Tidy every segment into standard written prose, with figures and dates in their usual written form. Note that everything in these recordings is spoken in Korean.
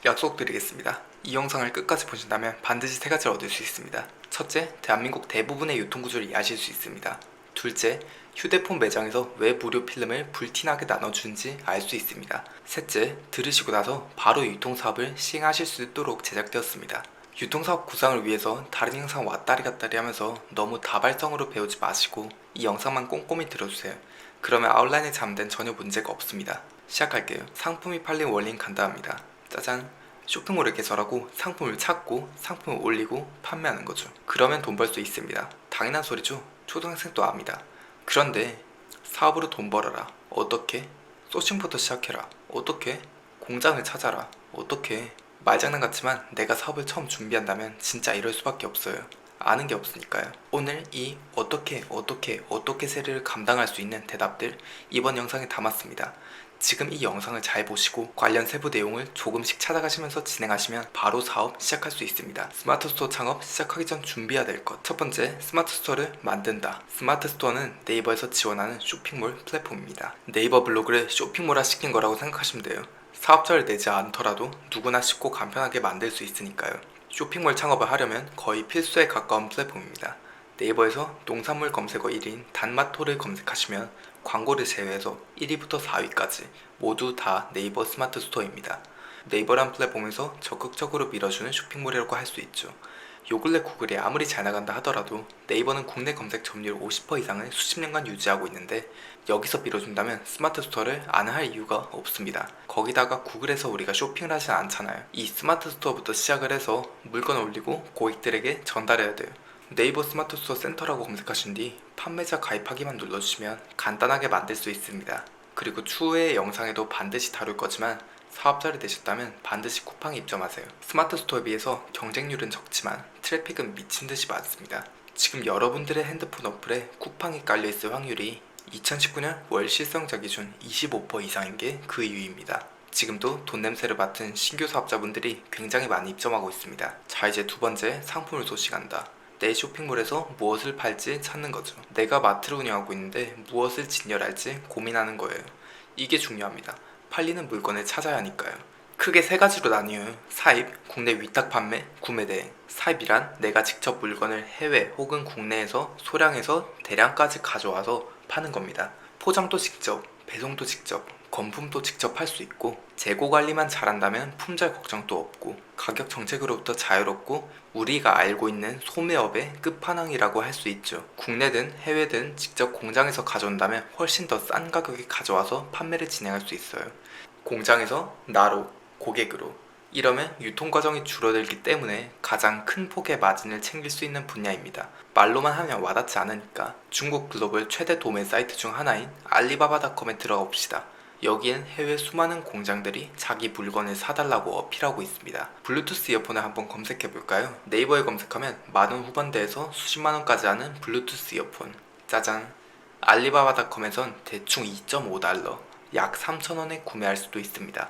약속드리겠습니다. 이 영상을 끝까지 보신다면 반드시 세 가지를 얻을 수 있습니다. 첫째, 대한민국 대부분의 유통구조를 이해하실 수 있습니다. 둘째, 휴대폰 매장에서 왜 무료 필름을 불티나게 나눠주는지 알 수 있습니다. 셋째, 들으시고 나서 바로 유통사업을 시행하실 수 있도록 제작되었습니다. 유통사업 구상을 위해서 다른 영상 왔다리 갔다리 하면서 너무 다발성으로 배우지 마시고 이 영상만 꼼꼼히 들어주세요. 그러면 아웃라인에 잠든 전혀 문제가 없습니다. 시작할게요. 상품이 팔린 원리는 간단합니다. 짜잔! 쇼핑몰을 개설하고 상품을 찾고 상품을 올리고 판매하는 거죠. 그러면 돈 벌 수 있습니다. 당연한 소리죠. 초등학생도 압니다. 그런데 사업으로 돈 벌어라. 어떻게? 소싱부터 시작해라. 어떻게? 공장을 찾아라. 어떻게? 말장난 같지만 내가 사업을 처음 준비한다면 진짜 이럴 수밖에 없어요. 아는 게 없으니까요. 오늘 이 어떻게 세례를 감당할 수 있는 대답들 이번 영상에 담았습니다. 지금 이 영상을 잘 보시고 관련 세부 내용을 조금씩 찾아가시면서 진행하시면 바로 사업 시작할 수 있습니다. 스마트 스토어 창업 시작하기 전 준비해야 될 것. 첫 번째, 스마트 스토어를 만든다. 스마트 스토어는 네이버에서 지원하는 쇼핑몰 플랫폼입니다. 네이버 블로그를 쇼핑몰화 시킨 거라고 생각하시면 돼요. 사업자를 내지 않더라도 누구나 쉽고 간편하게 만들 수 있으니까요. 쇼핑몰 창업을 하려면 거의 필수에 가까운 플랫폼입니다. 네이버에서 농산물 검색어 1위인 단마토를 검색하시면 광고를 제외해서 1위부터 4위까지 모두 다 네이버 스마트 스토어입니다. 네이버란 플랫폼에서 적극적으로 밀어주는 쇼핑몰이라고 할 수 있죠. 요 근래 구글이 아무리 잘 나간다 하더라도 네이버는 국내 검색 점유율 50% 이상을 수십 년간 유지하고 있는데 여기서 밀어준다면 스마트 스토어를 안 할 이유가 없습니다. 거기다가 구글에서 우리가 쇼핑을 하진 않잖아요. 이 스마트 스토어부터 시작을 해서 물건을 올리고 고객들에게 전달해야 돼요. 네이버 스마트 스토어 센터라고 검색하신 뒤 판매자 가입하기만 눌러주시면 간단하게 만들 수 있습니다. 그리고 추후의 영상에도 반드시 다룰 거지만 사업자를 내셨다면 반드시 쿠팡에 입점하세요. 스마트 스토어에 비해서 경쟁률은 적지만 트래픽은 미친듯이 많습니다. 지금 여러분들의 핸드폰 어플에 쿠팡이 깔려있을 확률이 2019년 월 실성자 기준 25% 이상인 게 그 이유입니다. 지금도 돈 냄새를 맡은 신규 사업자분들이 굉장히 많이 입점하고 있습니다. 자, 이제 두 번째, 상품을 소식한다. 내 쇼핑몰에서 무엇을 팔지 찾는 거죠. 내가 마트를 운영하고 있는데 무엇을 진열할지 고민하는 거예요. 이게 중요합니다. 팔리는 물건을 찾아야 하니까요. 크게 세 가지로 나뉘어요. 사입, 국내 위탁 판매, 구매 대행. 사입이란 내가 직접 물건을 해외 혹은 국내에서 소량에서 대량까지 가져와서 파는 겁니다. 포장도 직접, 배송도 직접, 건품도 직접 할 수 있고 재고 관리만 잘한다면 품절 걱정도 없고 가격 정책으로부터 자유롭고 우리가 알고 있는 소매업의 끝판왕이라고 할 수 있죠. 국내든 해외든 직접 공장에서 가져온다면 훨씬 더 싼 가격에 가져와서 판매를 진행할 수 있어요. 공장에서 나로, 고객으로 이러면 유통 과정이 줄어들기 때문에 가장 큰 폭의 마진을 챙길 수 있는 분야입니다. 말로만 하면 와닿지 않으니까 중국 글로벌 최대 도매 사이트 중 하나인 알리바바닷컴에 들어가 봅시다. 여기엔 해외 수많은 공장들이 자기 물건을 사달라고 어필하고 있습니다. 블루투스 이어폰을 한번 검색해볼까요? 네이버에 검색하면 만원 후반대에서 수십만원까지 하는 블루투스 이어폰. 짜잔! 알리바바닷컴에선 대충 2.5달러, 약 3,000원에 구매할 수도 있습니다.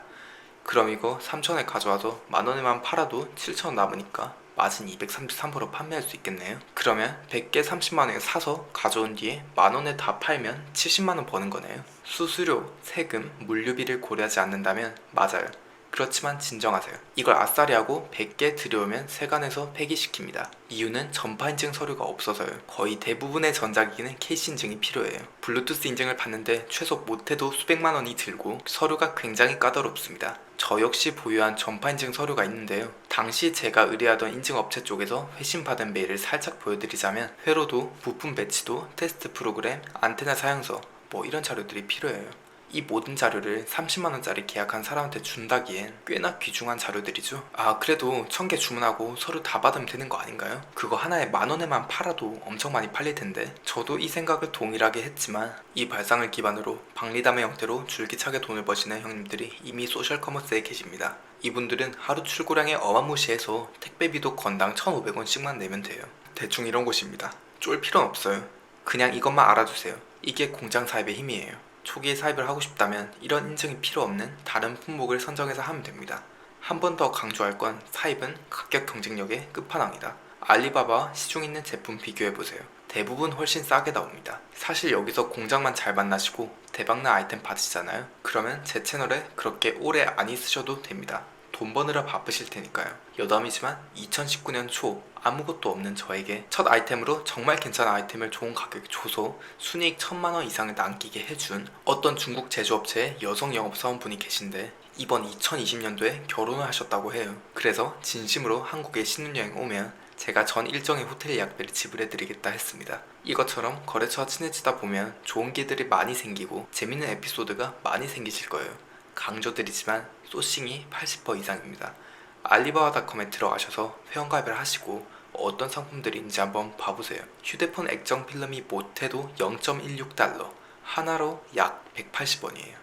그럼 이거 3,000원에 가져와서 만원에만 팔아도 7,000원 남으니까 마진 233% 판매할 수 있겠네요. 그러면 100개 30만원에 사서 가져온 뒤에 만원에 다 팔면 70만원 버는 거네요. 수수료, 세금, 물류비를 고려하지 않는다면 맞아요. 그렇지만 진정하세요. 이걸 아싸리 하고 100개 들여오면 세관에서 폐기시킵니다. 이유는 전파 인증 서류가 없어서요. 거의 대부분의 전자기기는 KC 인증이 필요해요. 블루투스 인증을 받는데 최소 못해도 수백만 원이 들고 서류가 굉장히 까다롭습니다. 저 역시 보유한 전파 인증 서류가 있는데요. 당시 제가 의뢰하던 인증업체 쪽에서 회신받은 메일을 살짝 보여드리자면 회로도, 부품 배치도, 테스트 프로그램, 안테나 사양서 뭐 이런 자료들이 필요해요. 이 모든 자료를 30만원짜리 계약한 사람한테 준다기엔 꽤나 귀중한 자료들이죠. 아, 그래도 1000개 주문하고 서류 다 받으면 되는 거 아닌가요? 그거 하나에 만원에만 팔아도 엄청 많이 팔릴 텐데. 저도 이 생각을 동일하게 했지만 이 발상을 기반으로 박리담의 형태로 줄기차게 돈을 버시는 형님들이 이미 소셜커머스에 계십니다. 이분들은 하루 출고량이 어마무시해서 택배비도 건당 1,500원씩만 내면 돼요. 대충 이런 곳입니다. 쫄 필요는 없어요. 그냥 이것만 알아두세요. 이게 공장 사입의 힘이에요. 초기에 사입을 하고 싶다면 이런 인증이 필요 없는 다른 품목을 선정해서 하면 됩니다. 한 번 더 강조할 건 사입은 가격 경쟁력의 끝판왕이다. 알리바바와 시중 있는 제품 비교해보세요. 대부분 훨씬 싸게 나옵니다. 사실 여기서 공장만 잘 만나시고 대박난 아이템 받으시잖아요. 그러면 제 채널에 그렇게 오래 안 있으셔도 됩니다. 돈 버느라 바쁘실 테니까요. 여담이지만 2019년 초 아무것도 없는 저에게 첫 아이템으로 정말 괜찮은 아이템을 좋은 가격에 줘서 순이익 1000만원 이상을 남기게 해준 어떤 중국 제조업체의 여성 영업사원분이 계신데 이번 2020년도에 결혼을 하셨다고 해요. 그래서 진심으로 한국에 신혼여행 오면 제가 전 일정의 호텔 예약비를 지불해드리겠다 했습니다. 이것처럼 거래처와 친해지다 보면 좋은 기회들이 많이 생기고 재밌는 에피소드가 많이 생기실 거예요. 강조드리지만 소싱이 80% 이상입니다. 알리바바닷컴에 들어가셔서 회원가입을 하시고 어떤 상품들이 있는지 한번 봐보세요. 휴대폰 액정 필름이 못해도 0.16달러, 하나로 약 180원이에요.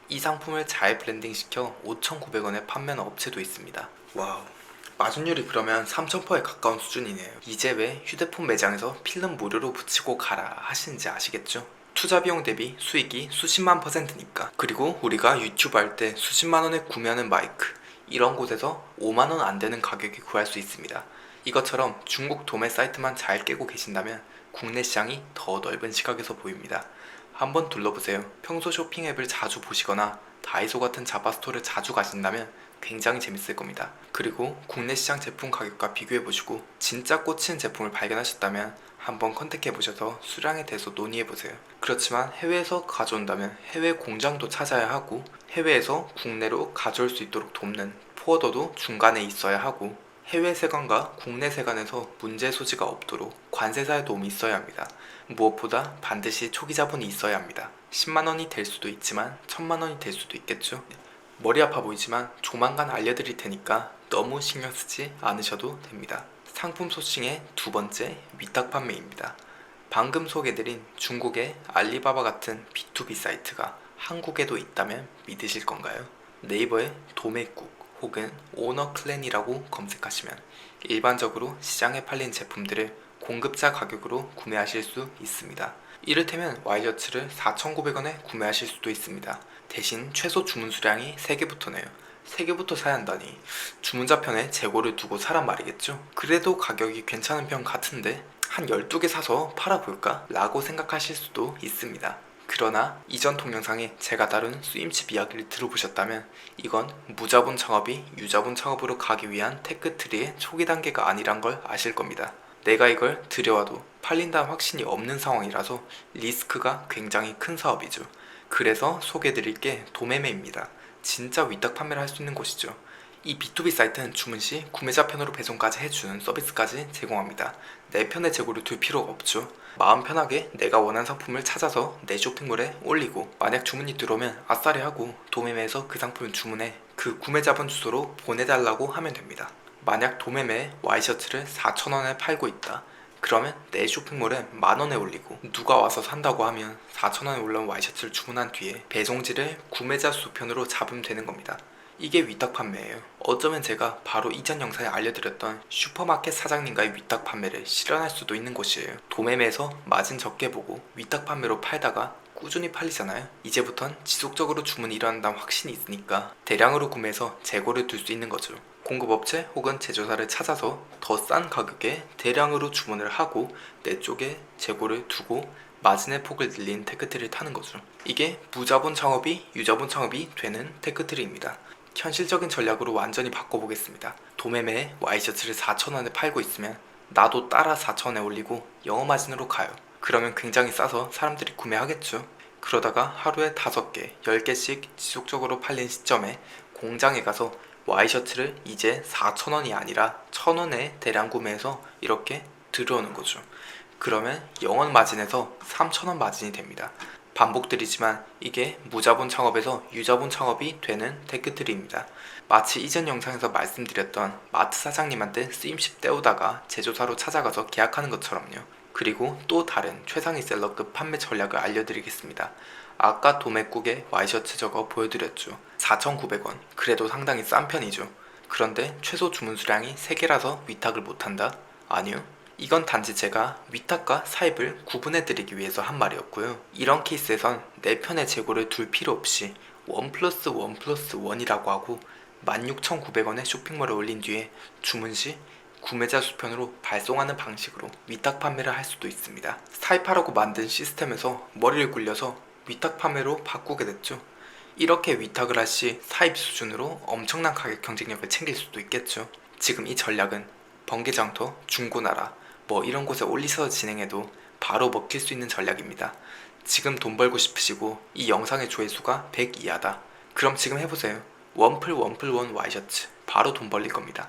이 상품을 잘 브랜딩시켜 5,900원에 판매하는 업체도 있습니다. 와우, 마진율이 그러면 3,000%에 가까운 수준이네요. 이제 왜 휴대폰 매장에서 필름 무료로 붙이고 가라 하시는지 아시겠죠? 투자 비용 대비 수익이 수십만 %니까. 그리고 우리가 유튜브 할 때 수십만원에 구매하는 마이크, 이런 곳에서 5만원 안 되는 가격에 구할 수 있습니다. 이것처럼 중국 도매 사이트만 잘 깨고 계신다면 국내 시장이 더 넓은 시각에서 보입니다. 한번 둘러보세요. 평소 쇼핑 앱을 자주 보시거나 다이소 같은 자바스토를 자주 가신다면 굉장히 재밌을 겁니다. 그리고 국내 시장 제품 가격과 비교해보시고 진짜 꽂히는 제품을 발견하셨다면 한번 컨택해보셔서 수량에 대해서 논의해보세요. 그렇지만 해외에서 가져온다면 해외 공장도 찾아야 하고 해외에서 국내로 가져올 수 있도록 돕는 포워더도 중간에 있어야 하고 해외 세관과 국내 세관에서 문제 소지가 없도록 관세사의 도움이 있어야 합니다. 무엇보다 반드시 초기 자본이 있어야 합니다. 10만원이 될 수도 있지만 1000만원이 될 수도 있겠죠. 머리 아파 보이지만 조만간 알려드릴 테니까 너무 신경 쓰지 않으셔도 됩니다. 상품 소싱의 두 번째, 위탁 판매입니다. 방금 소개드린 중국의 알리바바 같은 B2B 사이트가 한국에도 있다면 믿으실 건가요? 네이버에 도매국 혹은 오너클랜이라고 검색하시면 일반적으로 시장에 팔린 제품들을 공급자 가격으로 구매하실 수 있습니다. 이를테면 와이셔츠를 4,900원에 구매하실 수도 있습니다. 대신 최소 주문 수량이 3개부터네요. 3개부터 사야 한다니 주문자편에 재고를 두고 사란 말이겠죠? 그래도 가격이 괜찮은 편 같은데 한 12개 사서 팔아볼까? 라고 생각하실 수도 있습니다. 그러나 이전 동영상에 제가 다룬 수임칩 이야기를 들어보셨다면 이건 무자본 창업이 유자본 창업으로 가기 위한 테크트리의 초기 단계가 아니란 걸 아실 겁니다. 내가 이걸 들여와도 팔린다는 확신이 없는 상황이라서 리스크가 굉장히 큰 사업이죠. 그래서 소개해드릴 게 도매매입니다. 진짜 위탁 판매를 할 수 있는 곳이죠. 이 B2B 사이트는 주문 시 구매자 편으로 배송까지 해주는 서비스까지 제공합니다. 내 편의 재고를 둘 필요가 없죠. 마음 편하게 내가 원하는 상품을 찾아서 내 쇼핑몰에 올리고 만약 주문이 들어오면 아싸리 하고 도매매에서 그 상품을 주문해 그 구매자분 주소로 보내달라고 하면 됩니다. 만약 도매매에 와이셔츠를 4,000원에 팔고 있다. 그러면 내 쇼핑몰에 만원에 올리고 누가 와서 산다고 하면 4,000원에 올라온 와이셔츠를 주문한 뒤에 배송지를 구매자 수편으로 잡으면 되는 겁니다. 이게 위탁 판매예요. 어쩌면 제가 바로 이전 영상에 알려드렸던 슈퍼마켓 사장님과의 위탁 판매를 실현할 수도 있는 곳이에요. 도매매에서 마진 적게 보고 위탁 판매로 팔다가 꾸준히 팔리잖아요. 이제부턴 지속적으로 주문이 일어난다는 확신이 있으니까 대량으로 구매해서 재고를 둘 수 있는 거죠. 공급업체 혹은 제조사를 찾아서 더 싼 가격에 대량으로 주문을 하고 내 쪽에 재고를 두고 마진의 폭을 늘린 테크트리를 타는 거죠. 이게 무자본 창업이 유자본 창업이 되는 테크트리입니다. 현실적인 전략으로 완전히 바꿔보겠습니다. 도매매에 와이셔츠를 4,000원에 팔고 있으면 나도 따라 4,000원에 올리고 영업 마진으로 가요. 그러면 굉장히 싸서 사람들이 구매하겠죠. 그러다가 하루에 5개, 10개씩 지속적으로 팔린 시점에 공장에 가서 와이셔츠를 이제 4,000원이 아니라 1,000원에 대량 구매해서 이렇게 들여오는 거죠. 그러면 영업 마진에서 3,000원 마진이 됩니다. 반복드리지만 이게 무자본 창업에서 유자본 창업이 되는 테크트리입니다. 마치 이전 영상에서 말씀드렸던 마트 사장님한테 쓰임십 때우다가 제조사로 찾아가서 계약하는 것처럼요. 그리고 또 다른 최상위 셀러급 판매 전략을 알려드리겠습니다. 아까 도매국의 와이셔츠 저거 보여드렸죠. 4,900원. 그래도 상당히 싼 편이죠. 그런데 최소 주문 수량이 3개라서 위탁을 못한다? 아니요. 이건 단지 제가 위탁과 사입을 구분해드리기 위해서 한 말이었고요. 이런 케이스에선 내 편의 재고를 둘 필요 없이 1+1+1이라고 하고 16,900원에 쇼핑몰에 올린 뒤에 주문 시 구매자 수편으로 발송하는 방식으로 위탁 판매를 할 수도 있습니다. 사입하라고 만든 시스템에서 머리를 굴려서 위탁 판매로 바꾸게 됐죠. 이렇게 위탁을 할 시 사입 수준으로 엄청난 가격 경쟁력을 챙길 수도 있겠죠. 지금 이 전략은 번개장터, 중고나라 뭐 이런 곳에 올리셔서 진행해도 바로 먹힐 수 있는 전략입니다. 지금 돈 벌고 싶으시고 이 영상의 조회수가 100 이하다. 그럼 지금 해보세요. 원플원 와이셔츠 바로 돈 벌릴 겁니다.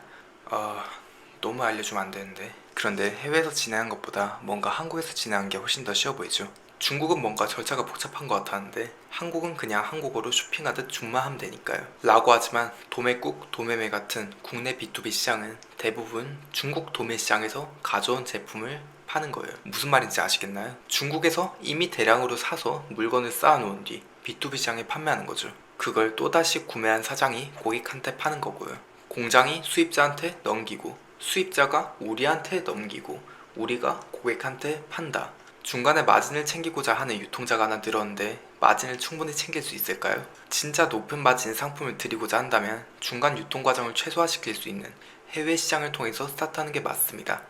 너무 알려주면 안 되는데. 그런데 해외에서 진행한 것보다 뭔가 한국에서 진행한 게 훨씬 더 쉬워 보이죠. 중국은 뭔가 절차가 복잡한 것 같았는데 한국은 그냥 한국어로 쇼핑하듯 줌마하면 되니까요. 라고 하지만 도매국, 도매매 같은 국내 B2B 시장은 대부분 중국 도매 시장에서 가져온 제품을 파는 거예요. 무슨 말인지 아시겠나요? 중국에서 이미 대량으로 사서 물건을 쌓아놓은 뒤 B2B 시장에 판매하는 거죠. 그걸 또다시 구매한 사장이 고객한테 파는 거고요. 공장이 수입자한테 넘기고 수입자가 우리한테 넘기고 우리가 고객한테 판다. 중간에 마진을 챙기고자 하는 유통자가 하나 늘었는데 마진을 충분히 챙길 수 있을까요? 진짜 높은 마진의 상품을 드리고자 한다면 중간 유통 과정을 최소화시킬 수 있는 해외 시장을 통해서 스타트하는 게 맞습니다.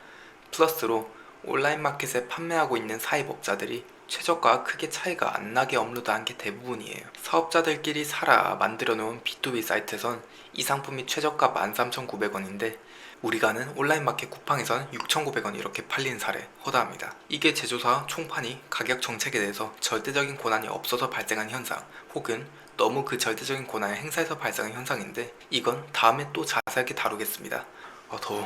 플러스로 온라인 마켓에 판매하고 있는 사입업자들이 최저가와 크게 차이가 안 나게 업로드한 게 대부분이에요. 사업자들끼리 사라 만들어 놓은 B2B 사이트에선 이 상품이 최저가 13,900원인데 우리가 아는 온라인 마켓 쿠팡에선 6,900원 이렇게 팔리는 사례 허다합니다. 이게 제조사 총판이 가격 정책에 대해서 절대적인 권한이 없어서 발생한 현상 혹은 너무 그 절대적인 권한을 행사해서 발생한 현상인데 이건 다음에 또 자세하게 다루겠습니다. 더워.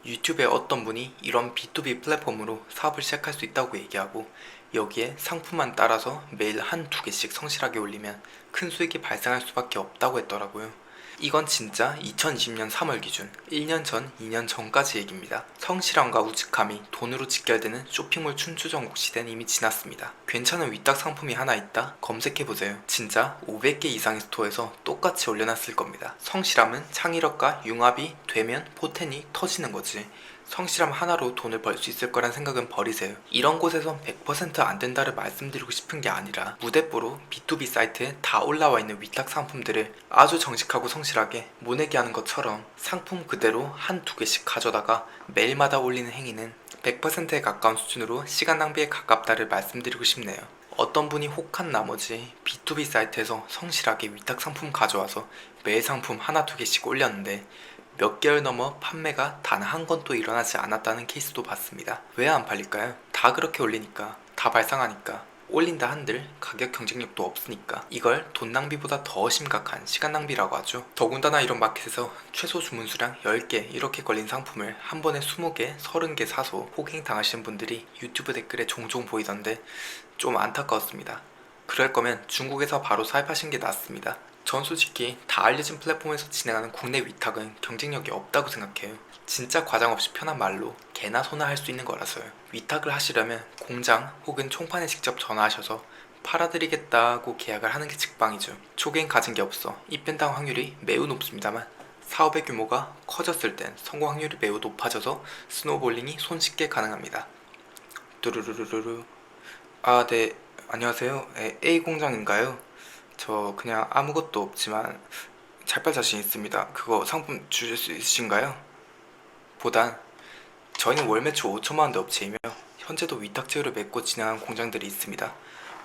유튜브에 어떤 분이 이런 B2B 플랫폼으로 사업을 시작할 수 있다고 얘기하고 여기에 상품만 따라서 매일 한두 개씩 성실하게 올리면 큰 수익이 발생할 수밖에 없다고 했더라고요. 이건 진짜 2020년 3월 기준 1년 전, 2년 전까지 얘기입니다. 성실함과 우직함이 돈으로 직결되는 쇼핑몰 춘추전국 시대는 이미 지났습니다. 괜찮은 위탁 상품이 하나 있다? 검색해보세요. 진짜 500개 이상의 스토어에서 똑같이 올려놨을 겁니다. 성실함은 창의력과 융합이 되면 포텐이 터지는 거지. 성실함 하나로 돈을 벌 수 있을 거란 생각은 버리세요. 이런 곳에선 100% 안 된다를 말씀드리고 싶은 게 아니라 무대뽀로 B2B 사이트에 다 올라와 있는 위탁 상품들을 아주 정직하고 성실하게 모내기 하는 것처럼 상품 그대로 한두 개씩 가져다가 매일마다 올리는 행위는 100%에 가까운 수준으로 시간 낭비에 가깝다를 말씀드리고 싶네요. 어떤 분이 혹한 나머지 B2B 사이트에서 성실하게 위탁 상품 가져와서 매일 상품 하나 두 개씩 올렸는데 몇 개월 넘어 판매가 단 한 건도 일어나지 않았다는 케이스도 봤습니다. 왜 안 팔릴까요? 다 그렇게 올리니까, 다 발상하니까, 올린다 한들 가격 경쟁력도 없으니까 이걸 돈 낭비보다 더 심각한 시간 낭비라고 하죠. 더군다나 이런 마켓에서 최소 주문 수량 10개 이렇게 걸린 상품을 한 번에 20개, 30개 사서 호갱 당하시는 분들이 유튜브 댓글에 종종 보이던데 좀 안타까웠습니다. 그럴 거면 중국에서 바로 사입하신 게 낫습니다. 전 솔직히 다 알려진 플랫폼에서 진행하는 국내 위탁은 경쟁력이 없다고 생각해요. 진짜 과장 없이 편한 말로 개나 소나 할 수 있는 거라서요. 위탁을 하시려면 공장 혹은 총판에 직접 전화하셔서 팔아드리겠다고 계약을 하는 게 직방이죠. 초기엔 가진 게 없어 입변당 확률이 매우 높습니다만 사업의 규모가 커졌을 땐 성공 확률이 매우 높아져서 스노우볼링이 손쉽게 가능합니다. 뚜루루루루. 네, 안녕하세요. A 공장인가요? 저 그냥 아무것도 없지만 잘 팔 자신 있습니다. 그거 상품 주실 수 있으신가요? 보단 저희는 월 매출 5천만원대 업체이며 현재도 위탁 제휴를 맺고 진행하는 공장들이 있습니다.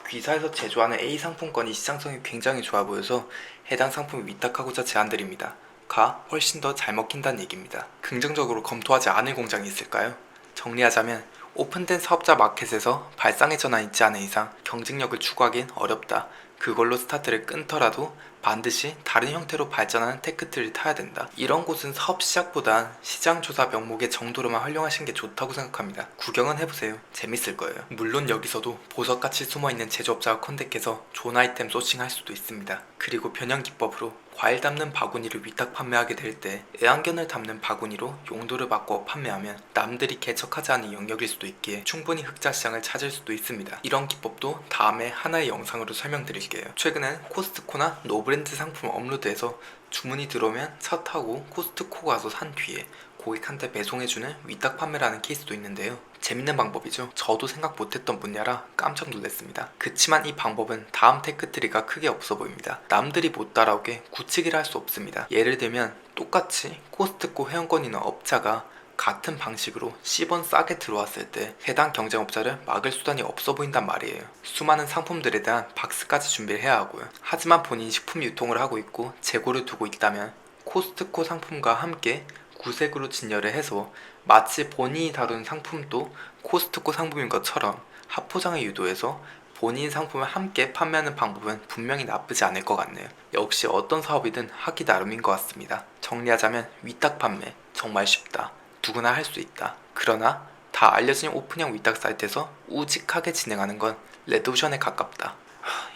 귀사에서 제조하는 A 상품권이 시장성이 굉장히 좋아 보여서 해당 상품을 위탁하고자 제안드립니다. 가 훨씬 더 잘 먹힌다는 얘기입니다. 긍정적으로 검토하지 않을 공장이 있을까요? 정리하자면 오픈된 사업자 마켓에서 발상의 전환이 있지 않은 이상 경쟁력을 추구하긴 어렵다. 그걸로 스타트를 끊더라도 반드시 다른 형태로 발전하는 테크트를 타야 된다. 이런 곳은 사업 시작보단 시장 조사 명목의 정도로만 활용하시는 게 좋다고 생각합니다. 구경은 해보세요. 재밌을 거예요. 물론 여기서도 보석같이 숨어있는 제조업자가 컨택해서 좋은 아이템 소싱할 수도 있습니다. 그리고 변형 기법으로 과일 담는 바구니를 위탁 판매하게 될 때 애완견을 담는 바구니로 용도를 바꿔 판매하면 남들이 개척하지 않은 영역일 수도 있기에 충분히 흑자 시장을 찾을 수도 있습니다. 이런 기법도 다음에 하나의 영상으로 설명드릴게요. 최근엔 코스트코나 노브랜드 상품 업로드해서 주문이 들어오면 차 타고 코스트코 가서 산 뒤에 고객한테 배송해주는 위탁 판매라는 케이스도 있는데요. 재밌는 방법이죠. 저도 생각 못했던 분야라 깜짝 놀랐습니다. 그치만 이 방법은 다음 테크트리가 크게 없어 보입니다. 남들이 못 따라오게 굳히기를 할 수 없습니다. 예를 들면 똑같이 코스트코 회원권 있는 업자가 같은 방식으로 10원 싸게 들어왔을 때 해당 경쟁업자를 막을 수단이 없어 보인단 말이에요. 수많은 상품들에 대한 박스까지 준비를 해야 하고요. 하지만 본인이 식품 유통을 하고 있고 재고를 두고 있다면 코스트코 상품과 함께 구색으로 진열을 해서 마치 본인이 다룬 상품도 코스트코 상품인 것처럼 합포장을 유도해서 본인 상품을 함께 판매하는 방법은 분명히 나쁘지 않을 것 같네요. 역시 어떤 사업이든 하기 나름인 것 같습니다. 정리하자면 위탁 판매 정말 쉽다. 누구나 할 수 있다. 그러나 다 알려진 오픈형 위탁 사이트에서 우직하게 진행하는 건 레드오션에 가깝다.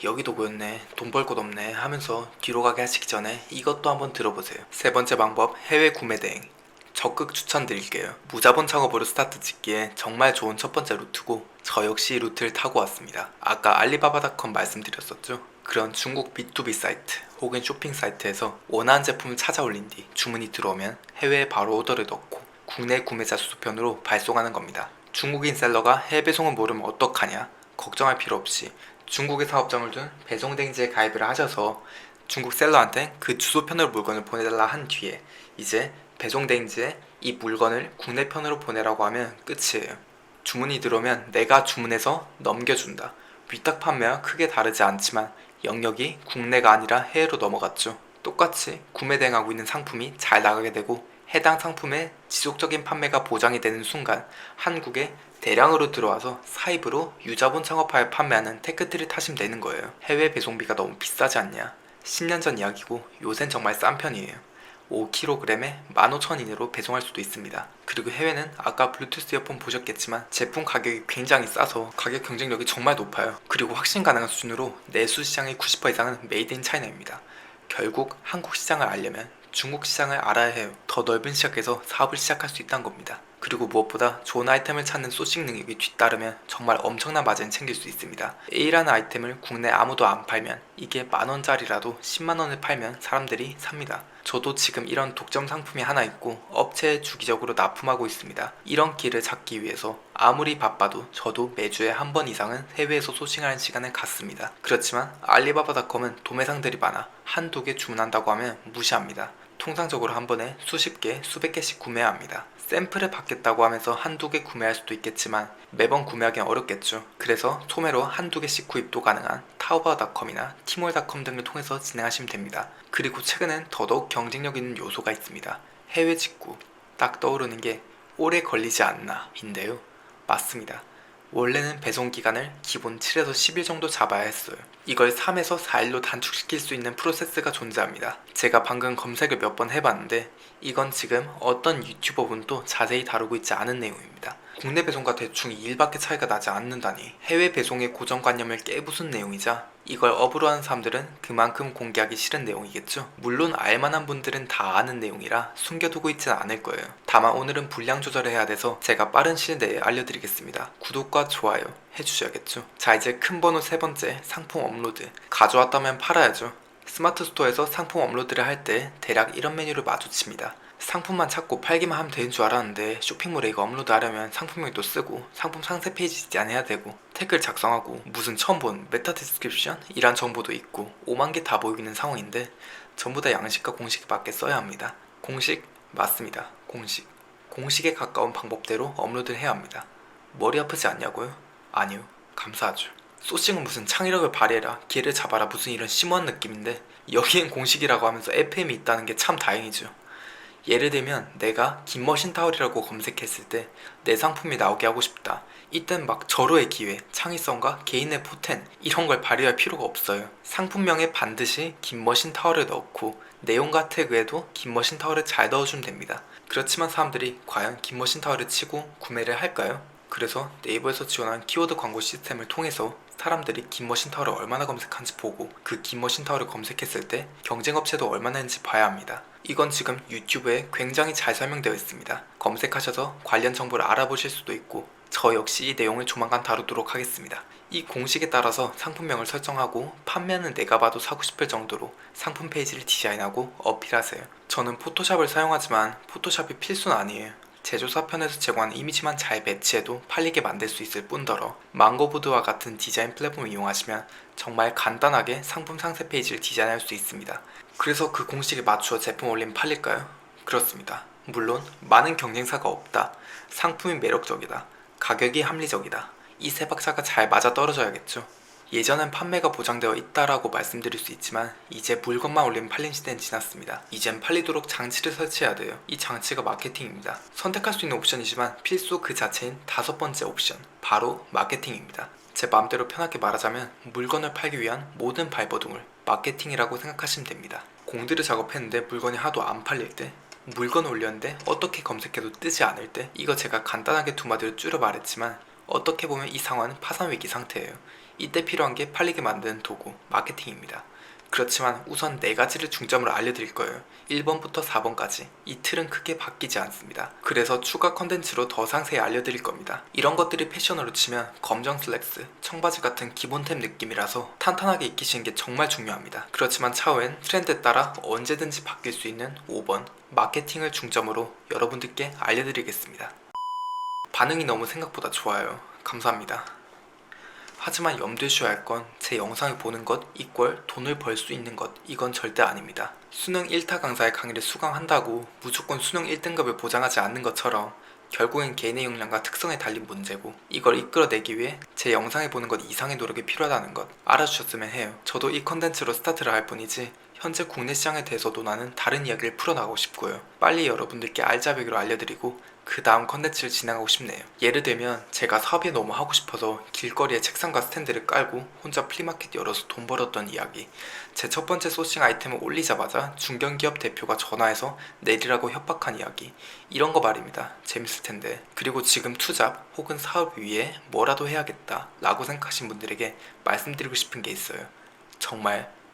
여기도 고였네, 돈 벌 곳 없네 하면서 뒤로 가게 하시기 전에 이것도 한번 들어보세요. 세 번째 방법, 해외 구매 대행. 적극 추천드릴게요. 무자본 창업으로 스타트 짓기에 정말 좋은 첫 번째 루트고 저 역시 이 루트를 타고 왔습니다. 아까 알리바바닷컴 말씀드렸었죠. 그런 중국 B2B 사이트 혹은 쇼핑 사이트에서 원하는 제품을 찾아 올린 뒤 주문이 들어오면 해외에 바로 오더를 넣고 국내 구매자 수수편으로 발송하는 겁니다. 중국인 셀러가 해외 배송을 모르면 어떡하냐? 걱정할 필요 없이 중국에 사업장을 둔 배송대행지에 가입을 하셔서 중국 셀러한테 그 주소편으로 물건을 보내달라 한 뒤에 이제 배송대행지에 이 물건을 국내편으로 보내라고 하면 끝이에요. 주문이 들어오면 내가 주문해서 넘겨준다. 위탁 판매와 크게 다르지 않지만 영역이 국내가 아니라 해외로 넘어갔죠. 똑같이 구매 대행하고 있는 상품이 잘 나가게 되고 해당 상품의 지속적인 판매가 보장이 되는 순간 한국에 대량으로 들어와서 사입으로 유자본 창업하여 판매하는 테크트를 타시면 되는 거예요. 해외 배송비가 너무 비싸지 않냐? 10년 전 이야기고 요샌 정말 싼 편이에요. 5kg에 15,000원 이내로 배송할 수도 있습니다. 그리고 해외는 아까 블루투스 이어폰 보셨겠지만 제품 가격이 굉장히 싸서 가격 경쟁력이 정말 높아요. 그리고 확신 가능한 수준으로 내수 시장의 90% 이상은 메이드 인 차이나입니다. 결국 한국 시장을 알려면 중국 시장을 알아야 해요. 더 넓은 시각에서 사업을 시작할 수 있다는 겁니다. 그리고 무엇보다 좋은 아이템을 찾는 소싱 능력이 뒤따르면 정말 엄청난 마진을 챙길 수 있습니다. A라는 아이템을 국내 아무도 안 팔면 이게 만원짜리라도 10만원을 팔면 사람들이 삽니다. 저도 지금 이런 독점 상품이 하나 있고 업체에 주기적으로 납품하고 있습니다. 이런 길을 찾기 위해서 아무리 바빠도 저도 매주에 한 번 이상은 해외에서 소싱하는 시간을 갖습니다. 그렇지만 알리바바닷컴은 도매상들이 많아 한두 개 주문한다고 하면 무시합니다. 통상적으로 한 번에 수십 개, 수백 개씩 구매해야 합니다. 샘플을 받겠다고 하면서 한두 개 구매할 수도 있겠지만 매번 구매하기는 어렵겠죠. 그래서 소매로 한두 개씩 구입도 가능한 타오바오닷컴이나 티몰닷컴 등을 통해서 진행하시면 됩니다. 그리고 최근엔 더더욱 경쟁력 있는 요소가 있습니다. 해외 직구. 딱 떠오르는 게 오래 걸리지 않나 인데요. 맞습니다. 원래는 배송 기간을 기본 7에서 10일 정도 잡아야 했어요. 이걸 3에서 4일로 단축시킬 수 있는 프로세스가 존재합니다. 제가 방금 검색을 몇 번 해봤는데 이건 지금 어떤 유튜버분도 자세히 다루고 있지 않은 내용입니다. 국내 배송과 대충 2일밖에 차이가 나지 않는다니 해외 배송의 고정관념을 깨부순 내용이자 이걸 업으로 하는 사람들은 그만큼 공개하기 싫은 내용이겠죠. 물론 알만한 분들은 다 아는 내용이라 숨겨두고 있지는 않을 거예요. 다만 오늘은 분량 조절을 해야 돼서 제가 빠른 시일 내에 알려드리겠습니다. 구독과 좋아요 해주셔야겠죠. 자, 이제 큰 번호 세 번째, 상품 업로드. 가져왔다면 팔아야죠. 스마트 스토어에서 상품 업로드를 할 때 대략 이런 메뉴를 마주칩니다. 상품만 찾고 팔기만 하면 되는 줄 알았는데 쇼핑몰에 이거 업로드하려면 상품명도 쓰고 상품 상세 페이지 디자인해야 되고 태그를 작성하고 무슨 처음 본 메타 디스크립션? 이란 정보도 있고 5만 개 다 보이는 상황인데 전부 다 양식과 공식에 맞게 써야 합니다. 공식? 맞습니다. 공식. 공식에 가까운 방법대로 업로드를 해야 합니다. 머리 아프지 않냐고요? 아니요. 감사하죠. 소싱은 무슨 창의력을 발휘해라, 기회를 잡아라 무슨 이런 심오한 느낌인데 여기엔 공식이라고 하면서 FM이 있다는 게 참 다행이죠. 예를 들면 내가 김머신 타월이라고 검색했을 때 내 상품이 나오게 하고 싶다. 이땐 막 절호의 기회, 창의성과 개인의 포텐 이런 걸 발휘할 필요가 없어요. 상품명에 반드시 김머신 타월을 넣고 내용과 태그에도 김머신 타월을 잘 넣어주면 됩니다. 그렇지만 사람들이 과연 김머신 타월을 치고 구매를 할까요? 그래서 네이버에서 지원한 키워드 광고 시스템을 통해서 사람들이 김머신 타월을 얼마나 검색하는지 보고 그 김머신 타월을 검색했을 때 경쟁업체도 얼마나 있는지 봐야 합니다. 이건 지금 유튜브에 굉장히 잘 설명되어 있습니다. 검색하셔서 관련 정보를 알아보실 수도 있고 저 역시 이 내용을 조만간 다루도록 하겠습니다. 이 공식에 따라서 상품명을 설정하고 판매하는 내가 봐도 사고 싶을 정도로 상품 페이지를 디자인하고 어필하세요. 저는 포토샵을 사용하지만 포토샵이 필수는 아니에요. 제조사편에서 제공한 이미지만 잘 배치해도 팔리게 만들 수 있을 뿐더러 망고보드와 같은 디자인 플랫폼을 이용하시면 정말 간단하게 상품 상세 페이지를 디자인할 수 있습니다. 그래서 그 공식에 맞추어 제품 올리면 팔릴까요? 그렇습니다. 물론 많은 경쟁사가 없다, 상품이 매력적이다, 가격이 합리적이다, 이 세 박자가 잘 맞아 떨어져야겠죠. 예전엔 판매가 보장되어 있다라고 말씀드릴 수 있지만 이제 물건만 올리면 팔린 시대는 지났습니다. 이젠 팔리도록 장치를 설치해야 돼요. 이 장치가 마케팅입니다. 선택할 수 있는 옵션이지만 필수 그 자체인 5번째 옵션, 바로 마케팅입니다. 제 마음대로 편하게 말하자면 물건을 팔기 위한 모든 발버둥을 마케팅이라고 생각하시면 됩니다. 공들여 작업했는데 물건이 하도 안 팔릴 때, 물건을 올렸는데 어떻게 검색해도 뜨지 않을 때, 이거 제가 간단하게 두 마디로 줄여 말했지만 어떻게 보면 이 상황은 파산위기 상태예요. 이때 필요한 게 팔리게 만드는 도구, 마케팅입니다. 그렇지만 우선 4가지를 중점으로 알려드릴 거예요. 1번부터 4번까지. 이 틀은 크게 바뀌지 않습니다. 그래서 추가 컨텐츠로 더 상세히 알려드릴 겁니다. 이런 것들이 패션으로 치면 검정 슬랙스, 청바지 같은 기본템 느낌이라서 탄탄하게 입히시는 게 정말 중요합니다. 그렇지만 차후엔 트렌드에 따라 언제든지 바뀔 수 있는 5번, 마케팅을 중점으로 여러분들께 알려드리겠습니다. 반응이 너무 생각보다 좋아요. 감사합니다. 하지만 염두에 주셔야 할 건 제 영상을 보는 것 이퀄 돈을 벌 수 있는 것, 이건 절대 아닙니다. 수능 1타 강사의 강의를 수강한다고 무조건 수능 1등급을 보장하지 않는 것처럼 결국엔 개인의 역량과 특성에 달린 문제고, 이걸 이끌어내기 위해 제 영상을 보는 것 이상의 노력이 필요하다는 것 알아주셨으면 해요. 저도 이 컨텐츠로 스타트를 할 뿐이지 현재 국내 시장에 대해서 논하는 다른 이야기를 풀어나가고 싶고요. 빨리 여러분들께 알짜배기로 알려드리고 그 다음 컨텐츠를 진행하고 싶네요. 예를 들면 제가 사업이 너무 하고 싶어서 길거리에 책상과 스탠드를 깔고 혼자 플리마켓 열어서 돈 벌었던 이야기, 제 첫 번째 소싱 아이템을 올리자마자 중견기업 대표가 전화해서 내리라고 협박한 이야기, 이런 거 말입니다. 재밌을 텐데. 그리고 지금 투잡 혹은 사업 위에 뭐라도 해야겠다 라고 생각하신 분들에게 말씀드리고 싶은 게 있어요.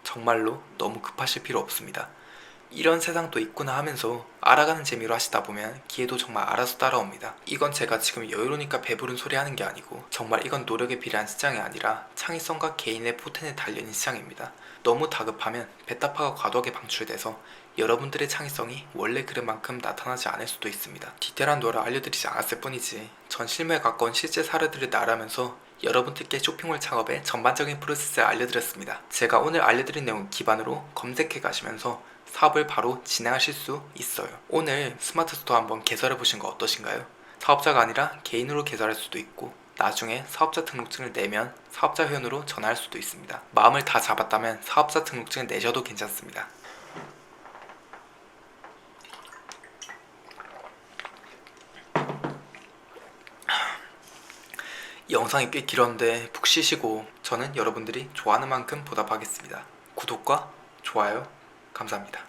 정말로 너무 급하실 필요 없습니다. 이런 세상도 있구나 하면서 알아가는 재미로 하시다 보면 기회도 정말 알아서 따라옵니다. 이건 제가 지금 여유로우니까 배부른 소리 하는 게 아니고 정말 이건 노력에 비례한 시장이 아니라 창의성과 개인의 포텐에 달려있는 시장입니다. 너무 다급하면 베타파가 과도하게 방출돼서 여러분들의 창의성이 원래 그런 만큼 나타나지 않을 수도 있습니다. 디테일한 노를 알려드리지 않았을 뿐이지 전 실무에 가까운 실제 사례들을 나라면서 여러분들께 쇼핑몰 창업의 전반적인 프로세스를 알려드렸습니다. 제가 오늘 알려드린 내용 기반으로 검색해 가시면서 사업을 바로 진행하실 수 있어요. 오늘 스마트 스토어 한번 개설해 보신 거 어떠신가요? 사업자가 아니라 개인으로 개설할 수도 있고 나중에 사업자 등록증을 내면 사업자 회원으로 전환할 수도 있습니다. 마음을 다 잡았다면 사업자 등록증을 내셔도 괜찮습니다. 영상이 꽤 길었는데 푹 쉬시고 저는 여러분들이 좋아하는 만큼 보답하겠습니다. 구독과 좋아요 감사합니다.